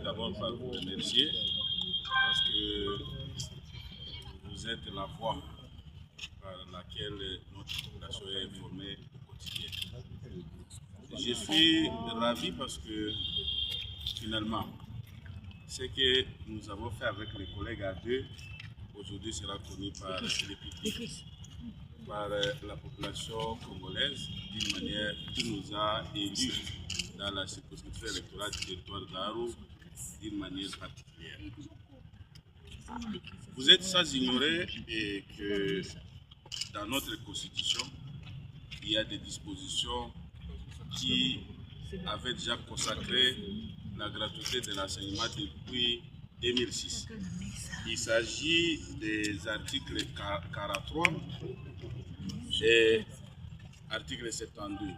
d'abord par vous remercier parce que vous êtes la voie par laquelle notre population est informée au quotidien. Je suis ravi parce que finalement, ce que nous avons fait avec les collègues à deux, aujourd'hui sera connu par le public, par la population congolaise, d'une manière qui nous a élus dans la circonscription électorale du territoire d'Aru d'une manière particulière. Vous êtes sans ignorer et que dans notre constitution, il y a des dispositions qui avaient déjà consacré la gratuité de l'enseignement depuis 2006. Il s'agit des articles 43 et article 72.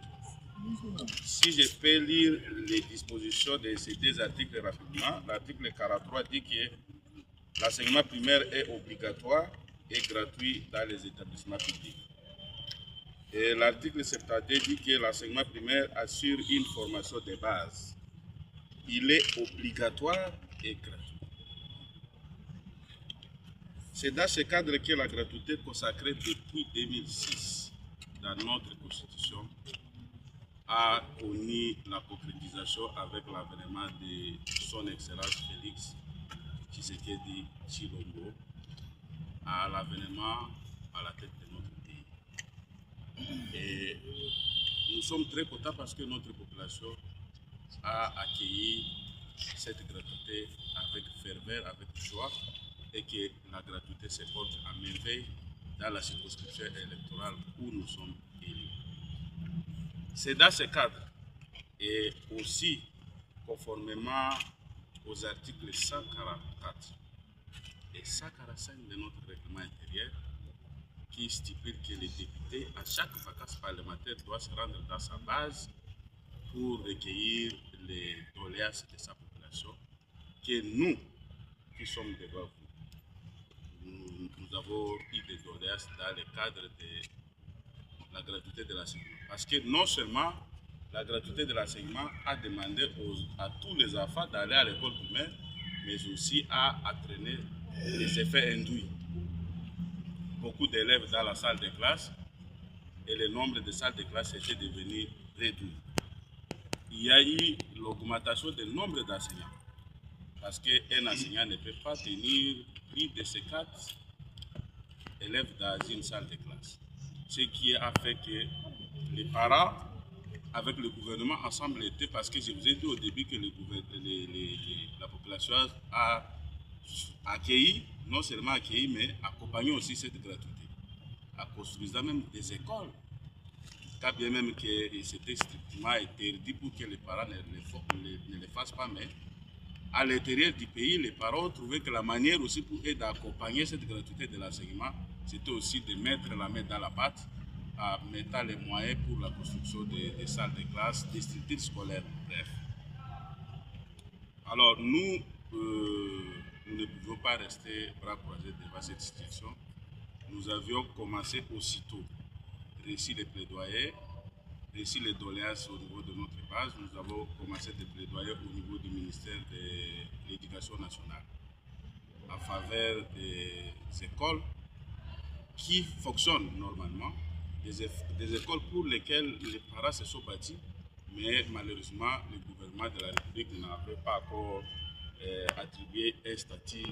Si je peux lire les dispositions de ces deux articles rapidement, l'article 43 dit que l'enseignement primaire est obligatoire et gratuit dans les établissements publics. Et l'article 72 dit que l'enseignement primaire assure une formation de base. Il est obligatoire et gratuit. C'est dans ce cadre que la gratuité consacrée depuis 2006 dans notre constitution a connu la concrétisation avec l'avènement de son Excellence Félix Tshisekedi Tshilombo à l'avènement à la tête de notre pays. Et nous sommes très contents parce que notre population a accueilli cette gratuité avec ferveur, avec joie, et que la gratuité se porte à merveille dans la circonscription électorale où nous sommes élus. C'est dans ce cadre et aussi conformément aux articles 144 et 145 de notre règlement intérieur qui stipule que les députés, à chaque vacances parlementaire, doivent se rendre dans sa base pour recueillir les doléances de sa population, que nous, qui sommes devant vous, nous avons eu des doléances dans le cadre de la gratuité de l'enseignement. Parce que non seulement la gratuité de l'enseignement a demandé à tous les enfants d'aller à l'école primaire, mais aussi a entraîné les effets induits. Beaucoup d'élèves dans la salle de classe et le nombre de salles de classe était devenu réduit. Il y a eu l'augmentation du nombre d'enseignants. Parce qu'un enseignant ne peut pas tenir plus de ces 4 élèves dans une salle de classe. Ce qui a fait que les parents, avec le gouvernement, ensemble étaient, parce que je vous ai dit au début que la population a accueilli, non seulement accueilli, mais accompagné aussi cette gratuité, en construisant même des écoles, quand bien même que c'était strictement interdit pour que les parents ne le fassent pas, mais à l'intérieur du pays, les parents ont trouvé que la manière aussi pour eux d'accompagner cette gratuité de l'enseignement, c'était aussi de mettre la main dans la pâte, en mettant les moyens pour la construction des salles de classe, des structures scolaires, bref. Alors nous ne pouvions pas rester bras croisés devant cette situation. Nous avions commencé aussitôt, réussi les plaidoyers, réussi les doléances au niveau de notre base. Nous avons commencé des plaidoyers au niveau du ministère de l'Éducation nationale en faveur des écoles qui fonctionnent normalement, des écoles pour lesquelles les parents se sont bâtis, mais malheureusement, le gouvernement de la République n'avait pas encore attribué un statut